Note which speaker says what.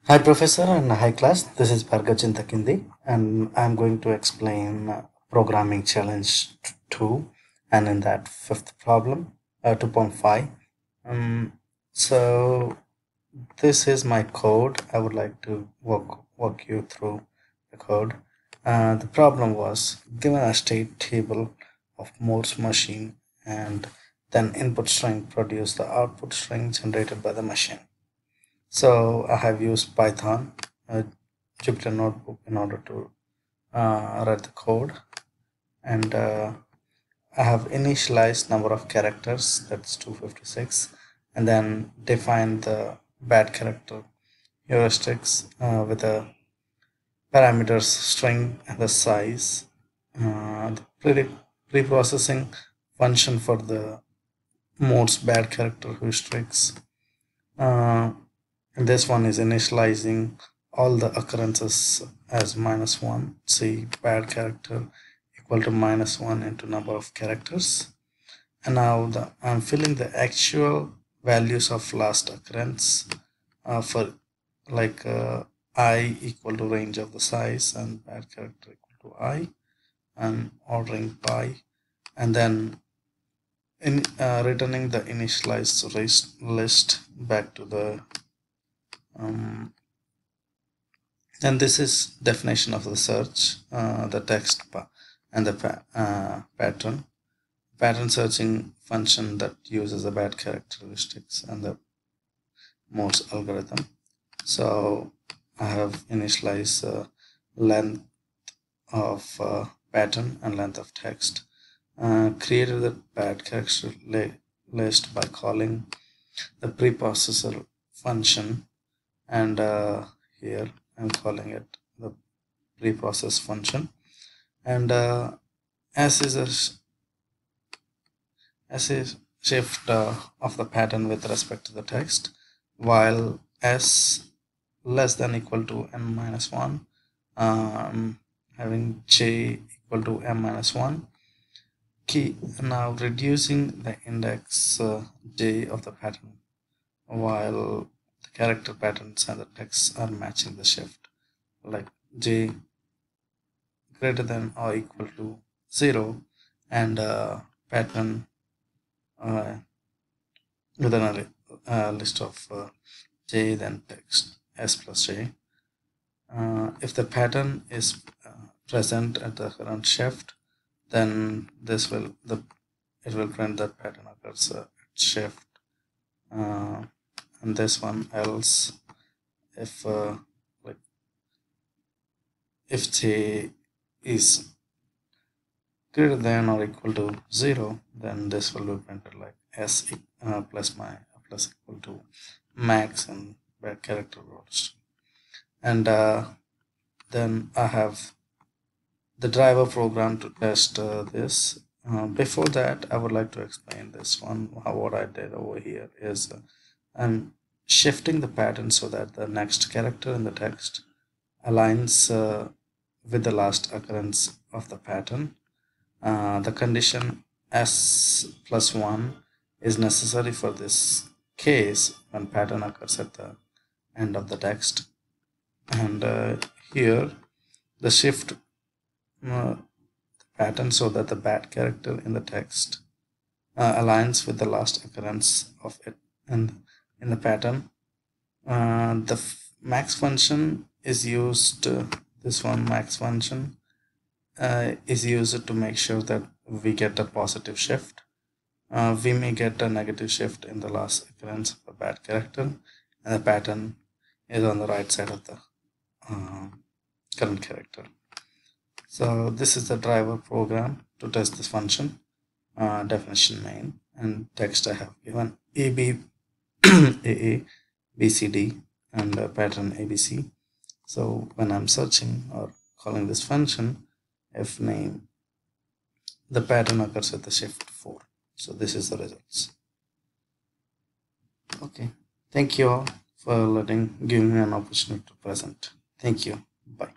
Speaker 1: Hi Professor and hi class, this is Bhargav Chintakindi and I'm going to explain programming challenge 2 and in that fifth problem 2.5. Um, so this is my code. I would like to walk you through the code. The problem was given a state table of Moore's machine and then input string produced the output string generated by the machine. So I have used Python, Jupyter Notebook in order to write the code, and I have initialized number of characters, that's 256, and then defined the bad character heuristics with a parameters string and the size. The pre-processing function for the Moore's bad character heuristics. And this one is initializing all the occurrences as -1. See, bad character equal to -1 into number of characters. And now I'm filling the actual values of last occurrence for like I equal to range of the size and bad character equal to I, and ordering by, and then in returning the initialized list back to the and this is definition of the search, the text and the pattern searching function that uses the bad characteristics and the Morse algorithm. So I have initialized length of pattern and length of text, created the bad character list by calling the preprocessor function, and here I'm calling it the preprocess function, and as is shift of the pattern with respect to the text, while s less than equal to n minus 1, having j equal to m minus 1 key. Now reducing the index j of the pattern while the character patterns and the text are matching the shift, like j greater than or equal to 0 and pattern within a list of j, then text s plus j. If the pattern is present at the current shift, then it will print that pattern occurs at shift, and this one else if if j is greater than or equal to 0, then this will be printed like s plus equal to max and bad character rows. And then I have the driver program to test this. Before that, I would like to explain this one. What I did over here is I'm shifting the pattern so that the next character in the text aligns with the last occurrence of the pattern. The condition s plus 1 is necessary for this case when pattern occurs at the end of the text, and here the shift the pattern so that the bad character in the text aligns with the last occurrence of it and in the pattern. The max function is used, this one max function is used to make sure that we get a positive shift. We may get a negative shift in the last occurrence of a bad character, and the pattern is on the right side of the current character. So this is the driver program to test this function. Definition main, and text I have given AB AA BCD and pattern ABC. So when I'm searching or calling this function, if name, the pattern occurs at the shift 4. So this is the results. Okay, thank you all for giving me an opportunity to present. Thank you. Bye.